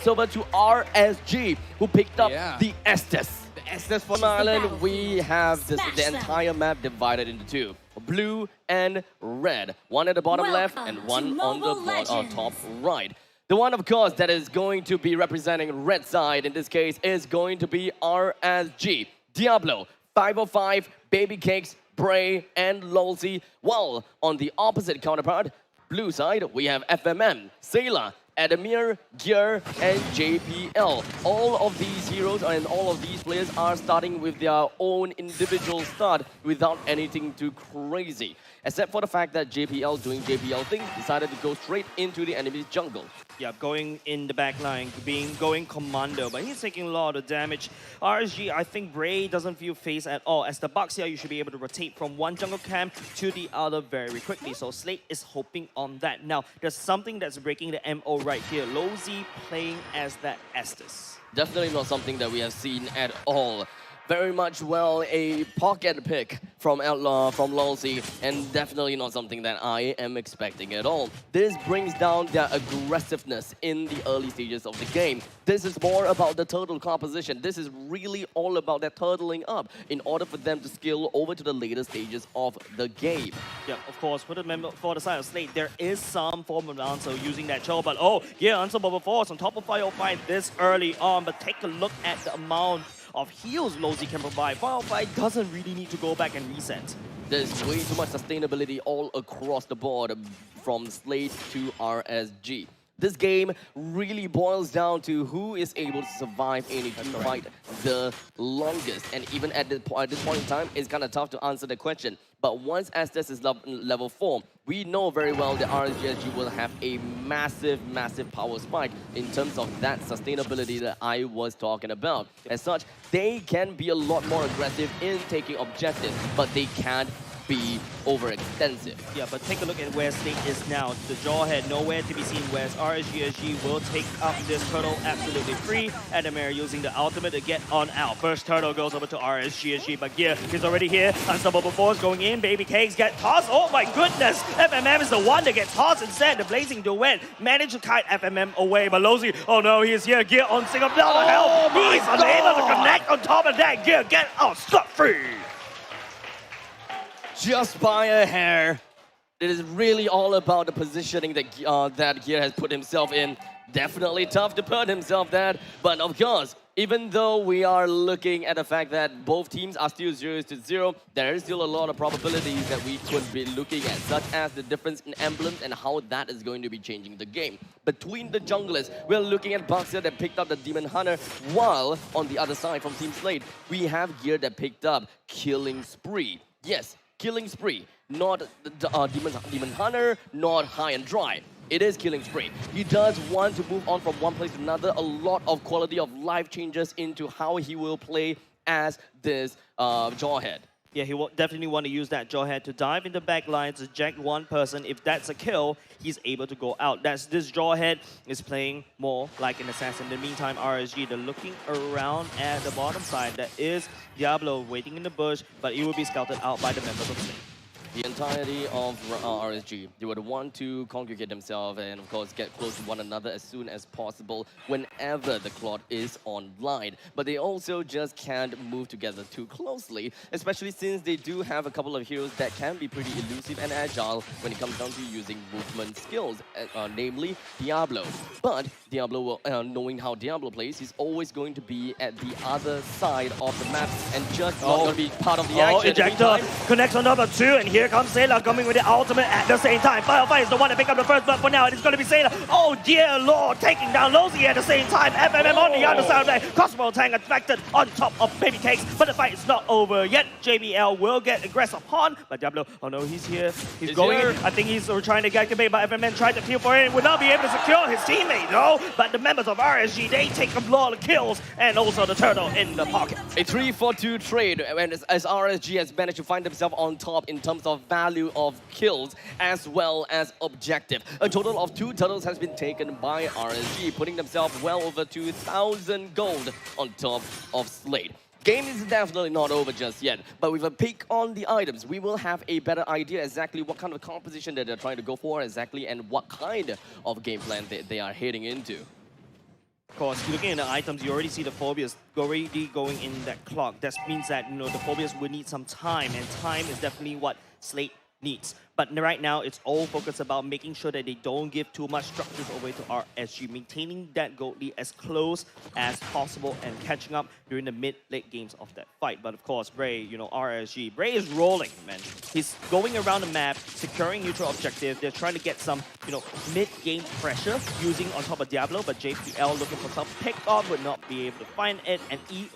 goes over to RSG, who picked up the Estes. The Estes for From Island, we have the entire map divided into two. Blue and red. One at the bottom left and one on the top right. The one, of course, that is going to be representing red side in this case is going to be RSG. Diablo, 505, Baby Cakes, Bray, and Lolzy. While on the opposite counterpart, blue side, we have FMM, Sailor, Adamir, Gear, and JPL. All of these heroes and all of these players are starting with their own individual start without anything too crazy. Except for the fact that JPL doing JPL things decided to go straight into the enemy's jungle. Yeah, going in the back line, going commando, but he's taking a lot of damage. RSG, I think Bray doesn't feel phased at all. As the Bucks here, you should be able to rotate from one jungle camp to the other very quickly. So Slate is hoping on that. Now, there's something that's breaking the MO right here. Lolzy playing as that Estes. Definitely not something that we have seen at all. Very much, well, a pocket pick from Outlaw, from Lolzy, and definitely not something that I am expecting at all. This brings down their aggressiveness in the early stages of the game. This is more about the turtle composition. This is really all about their turtling up in order for them to scale over to the later stages of the game. Yeah, of course, for the side of Slate, there is some form of answer using that chow, but oh, yeah, Unstoppable Force on top of 505 this early on, but take a look at the amount of heals Lolzy can provide. 505 doesn't really need to go back and reset. There's way too much sustainability all across the board from Slate to RSG. This game really boils down to who is able to survive any team fight the longest. And even at this point in time, it's kind of tough to answer the question. But once Estes is level 4, we know very well that RSG will have a massive power spike in terms of that sustainability that I was talking about. As such, they can be a lot more aggressive in taking objectives, but they can't be overextensive. Yeah, but take a look at where Slate is now. The Jawhead nowhere to be seen, whereas RSG will take up this turtle absolutely free. Adamir using the ultimate to get on out. First turtle goes over to RSG, but yeah, he's already here. Unstoppable Force going in. Baby Cakes get tossed. Oh my goodness! FMM is the one that gets tossed instead. The Blazing Duet managed to kite FMM away, but Lolzy, oh no, he is here. Gear on single down help. He's unable to connect on top of that. Gear get out scot-free. Just by a hair. It is really all about the positioning that that Gear has put himself in. Definitely tough to put himself that, but of course, even though we are looking at the fact that both teams are still 0-0, there is still a lot of probabilities that we could be looking at, such as the difference in emblems and how that is going to be changing the game. Between the junglers, we're looking at Boxer that picked up the Demon Hunter, while on the other side from Team Slate, we have Gear that picked up Killing Spree. Yes, Killing Spree, not Demon Hunter, not High and Dry. It is Killing Spree. He does want to move on from one place to another. A lot of quality of life changes into how he will play as this Jawhead. Yeah, he will definitely want to use that Jawhead to dive in the back line to eject one person. If that's a kill, he's able to go out. This Jawhead is playing more like an assassin. In the meantime, RSG, they're looking around at the bottom side. That is Diablo waiting in the bush, but it will be scouted out by the members of Slate. The entirety of RSG, they would want to congregate themselves and of course get close to one another as soon as possible whenever the clock is online. But they also just can't move together too closely, especially since they do have a couple of heroes that can be pretty elusive and agile when it comes down to using movement skills, namely Diablo. But Diablo, knowing how Diablo plays, he's always going to be at the other side of the map and just not going to be part of the action. Ejector connects on number 2, and here comes Sailor coming with the ultimate at the same time. Firefly is the one to pick up the first, but for now it is going to be Sailor. Oh dear lord, taking down Lolzy at the same time. FMM on the other side of that. Cosmo Tank affected on top of Baby Cakes, but the fight is not over yet. JBL will get aggressive upon, but Diablo, oh no, he's here. He's going in. I think he's trying to get activated, but FMM tried to peel for it. Will not be able to secure his teammate, no. But the members of RSG, they take a lot of kills, and also the turtle in the pocket. A 3-4-2 trade, and as RSG has managed to find themselves on top in terms of value of kills as well as objective. A total of 2 turtles has been taken by RSG, putting themselves well over 2,000 gold on top of Slate. Game is definitely not over just yet, but with a peek on the items, we will have a better idea exactly what kind of composition that they're trying to go for exactly and what kind of game plan they are heading into. Of course, looking at the items, you already see the phobias already going in that clock. That means that the phobias will need some time, and time is definitely what Slate needs. But right now, it's all focused about making sure that they don't give too much structures away to RSG, maintaining that gold lead as close as possible and catching up during the mid-late games of that fight. But of course, Bray, RSG, Bray is rolling, man. He's going around the map, securing neutral objective. They're trying to get some, mid-game pressure using on top of Diablo, but JPL looking for some pick-off would not be able to find it.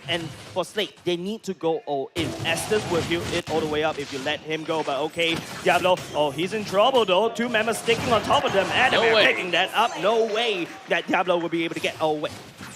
And for Slate, they need to go all in. Estes will heal it all the way up if you let him go, but okay, Diablo. Oh, he's in trouble though. Two members sticking on top of them. And they're picking that up. No way that Diablo will be able to get away.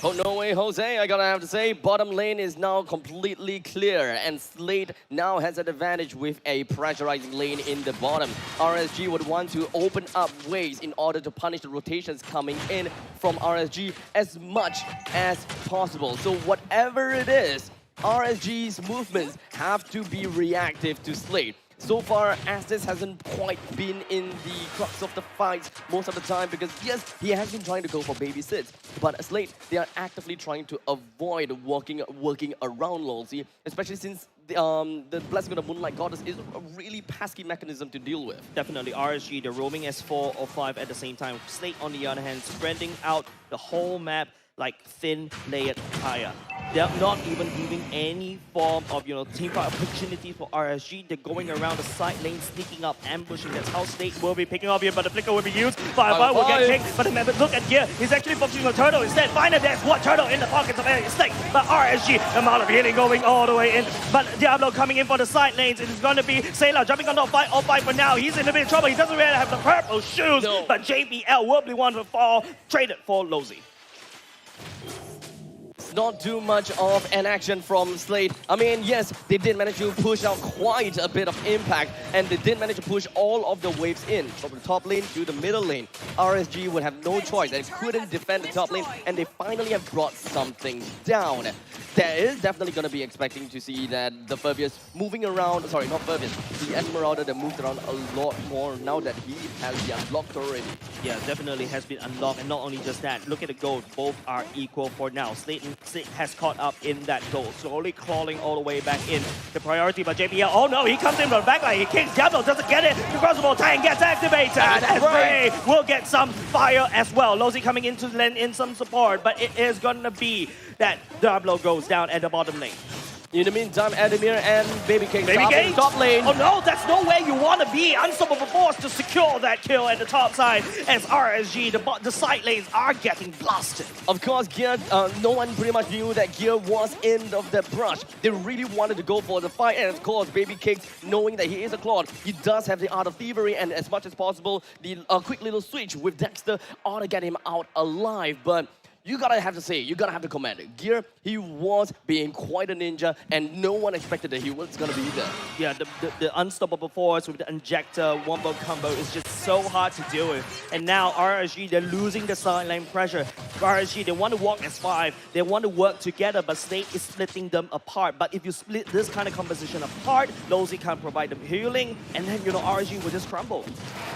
Oh, no way, Jose. I gotta have to say, bottom lane is now completely clear, and Slate now has an advantage with a pressurizing lane in the bottom. RSG would want to open up ways in order to punish the rotations coming in from RSG as much as possible. So whatever it is, RSG's movements have to be reactive to Slate. So far, Estes hasn't quite been in the crux of the fight most of the time because, yes, he has been trying to go for babysits. But Slate, they are actively trying to avoid working around Lolzy, especially since the Blessing of the Moonlight Goddess is a really pesky mechanism to deal with. Definitely, RSG, they're roaming S4 or 5 at the same time. Slate, on the other hand, spreading out the whole map like thin layered tire. They're not even giving any form of team fight opportunity for RSG. They're going around the side lane, sneaking up, ambushing. That's how Slate will be picking up here, but the flicker will be used. Firefly will get kicked, but remember, look at gear. He's actually focusing on Turtle instead. Find a there's what Turtle in the pockets of Slate, but RSG, the amount of healing going all the way in. But Diablo coming in for the side lanes. It is going to be Sailor jumping on the fight all fight for now. He's in a bit of trouble. He doesn't really have the purple shoes, but JBL will be one to fall, traded for Lolzy. Not too much of an action from Slate. I mean, yes, they did manage to push out quite a bit of impact, and they did manage to push all of the waves in from the top lane to the middle lane. RSG would have no choice and couldn't defend the top lane, and they finally have brought something down. There is definitely going to be expecting to see that the Furbius moving around, sorry, not Furbius, the Esmeralda that moved around a lot more now that he has the unlocked already. Yeah, definitely has been unlocked, and not only just that, look at the gold, both are equal for now. Slate has caught up in that gold, slowly crawling all the way back in. The priority by JPL, oh no, he comes in from the backline, he kicks Diablo, doesn't get it, the crossbow tank gets activated, and Bray will get some fire as well. Lolzy coming in to lend in some support, but it is gonna be that Diablo goes down at the bottom lane. In the meantime, Adamir and Baby King King top lane. Oh no, that's no way you want to be. Unstoppable force to secure that kill at the top side as RSG, the side lanes are getting blasted. Of course, Gear, no one pretty much knew that Gear was in of the brush. They really wanted to go for the fight, and of course, Baby King, knowing that he is a Claude, he does have the Art of Thievery, and as much as possible, the quick little switch with Dexter ought to get him out alive, but you gotta have to comment. Gear, he was being quite a ninja, and no one expected that he was gonna be there. Yeah, the unstoppable force with the injector wombo combo is just so hard to deal with. And now RSG, they're losing the side lane pressure. RSG, they want to walk as 5, they want to work together, but Slate is splitting them apart. But if you split this kind of composition apart, Lolzy can't provide them healing, and then RSG will just crumble.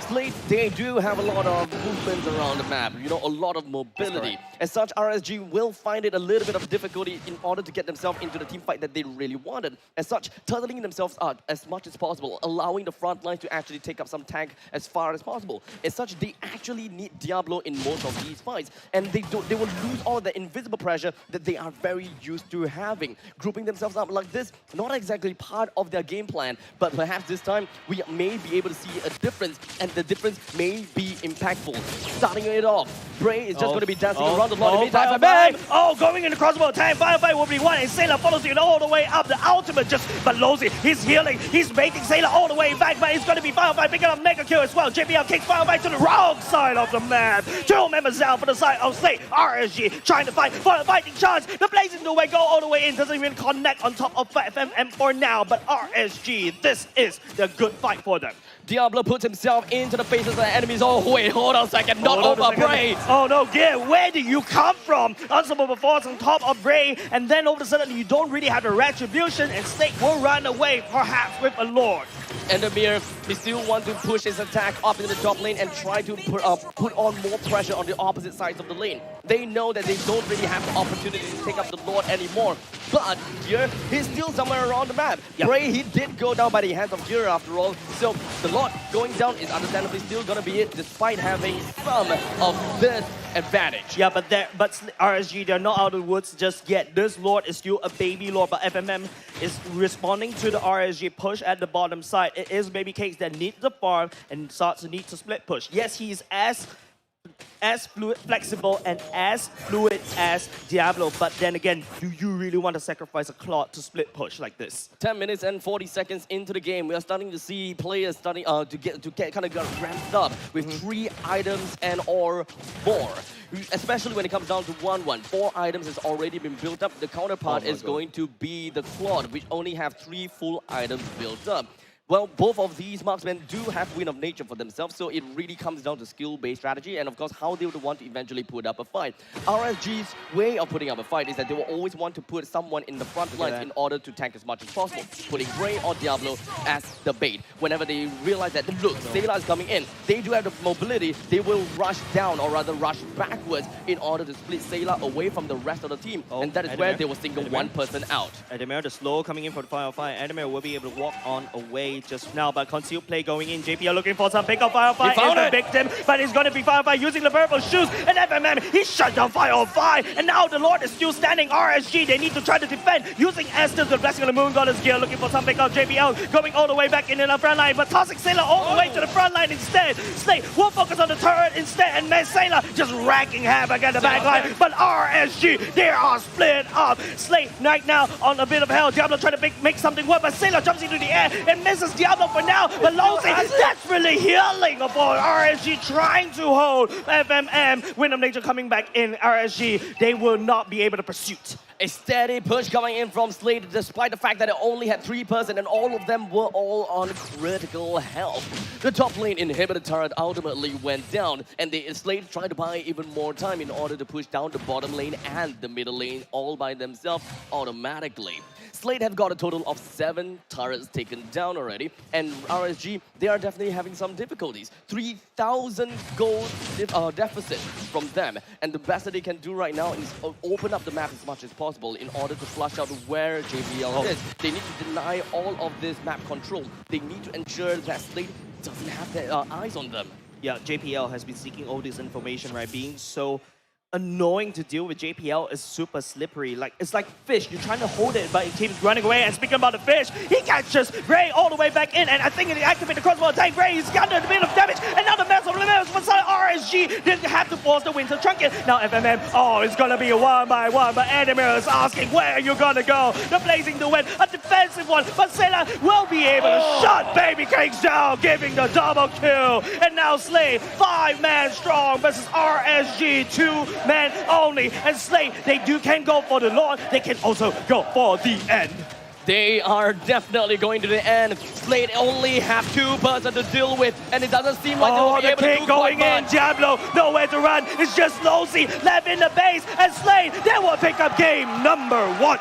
Slate, they do have a lot of movements around the map, a lot of mobility. As such, RSG will find it a little bit of difficulty in order to get themselves into the team fight that they really wanted. As such, turtling themselves out as much as possible, allowing the front line to actually take up some tank as far as possible. As such, they actually need Diablo in most of these fights, and they will lose all the invisible pressure that they are very used to having. Grouping themselves up like this, not exactly part of their game plan, but perhaps this time we may be able to see a difference, and the difference may be impactful. Starting it off, Bray is just going to be dancing around the lot. Going in the crossbow tank, Firefly will be one, and Sailor follows it all the way up. The ultimate but Lolzy, he's healing, he's making Sailor all the way back, but it's going to be Firefly picking up Mega Kill as well. JPL kicks Firefly to the wrong side of the map. 2 members down for the side of Slate. RSG trying to fight for a fighting chance. The Blazing New Way go all the way in, doesn't even connect on top of FMM for now, but RSG, this is the good fight for them. Diablo puts himself into the faces of the enemies. Oh, wait, hold on a second. Not Hold on a over second. Bray. Oh no, Gear, where did you come from? Unstoppable force on top of Bray, and then all of a sudden you don't really have the retribution, and Slate will run away, perhaps with a Lord. And Amir, he still want to push his attack up in the top lane and try to put on more pressure on the opposite sides of the lane. They know that they don't really have the opportunity to take up the Lord anymore. But Gear, he's still somewhere around the map. Yep. Bray, he did go down by the hands of Gear after all. So the Lord going down is understandably still gonna be it, despite having some of this advantage. Yeah, but RSG, they're not out of the woods just yet. This Lord is still a baby Lord, but FMM is responding to the RSG push at the bottom side. It is Baby Cakes that need the farm and starts to need to split push. Yes, he's as flexible and as fluid as Diablo, but then again, do you really want to sacrifice a Claude to split push like this? 10 minutes and 40 seconds into the game, we are starting to see players starting to get kind of ramped up with 3 items and or more. Especially when it comes down to 1-1. 4 items has already been built up. The counterpart is going to be the Claude, which only have 3 full items built up. Well, both of these marksmen do have Wind of Nature for themselves, so it really comes down to skill-based strategy and, of course, how they would want to eventually put up a fight. RSG's way of putting up a fight is that they will always want to put someone in the front lines in order to tank as much as possible, putting Bray or Diablo as the bait. Whenever they realize that, look, Sayla is coming in, they do have the mobility, they will rush down, or rather rush backwards, in order to split Sayla away from the rest of the team, and that is where they will single one person out. Adamir, the slow coming in for the final fight. Adamir will be able to walk on away just now, but concealed play going in. JPL looking for some pick up Firefly. Is the victim, but it's going to be Firefly using the purple shoes, and FMM, he shut down Firefly, and now the Lord is still standing. RSG, they need to try to defend using Estes, the Blessing of the Moon Goddess gear, looking for some pick up. JPL going all the way back in the front line, but tossing Sailor all the way to the front line instead. Slate will focus on the turret instead, and man, Sailor just racking havoc at the back line, but RSG, they are split up. Slate right now on a bit of hell. Diablo trying to make something work, but Sailor jumps into the air and misses Diablo for now, but Lozy, that's really healing for RSG trying to hold FMM. Wind of Nature coming back in. RSG, they will not be able to pursue. A steady push coming in from Slate, despite the fact that it only had 3 persons and all of them were all on critical health. The top lane inhibitor turret ultimately went down, and Slate tried to buy even more time in order to push down the bottom lane and the middle lane all by themselves automatically. Slate have got a total of 7 turrets taken down already, and RSG, they are definitely having some difficulties. 3,000 gold deficit from them, and the best that they can do right now is open up the map as much as possible in order to flush out where JBL is. They need to deny all of this map control. They need to ensure that Slate doesn't have their eyes on them. Yeah, JPL has been seeking all this information, right? Being so annoying to deal with. JPL is super slippery. Like, it's like fish. You're trying to hold it, but it keeps running away. And speaking about the fish, he catches Ray all the way back in, and I think he activated the crossbow attack. Ray, he's got a bit of damage, and now the massive limits for RSG didn't have to force the Winter Trinket. Now FMM, oh, it's gonna be a 1-by-1, but Adamir is asking where are you gonna go. The Blazing the Wind, a defensive one, but Sailor will be able to shut Baby Cakes down, giving the double kill. And now Slate, 5-man strong versus RSG, 2-man only. And Slate, they can go for the Lord, they can also go for the end. They are definitely going to the end. Slate only have 2 persons to deal with, and it doesn't seem like they'll be able to do going quite in. much. Diablo, nowhere to run. It's just Lozy left in the base, and Slate, they will pick up game number 1.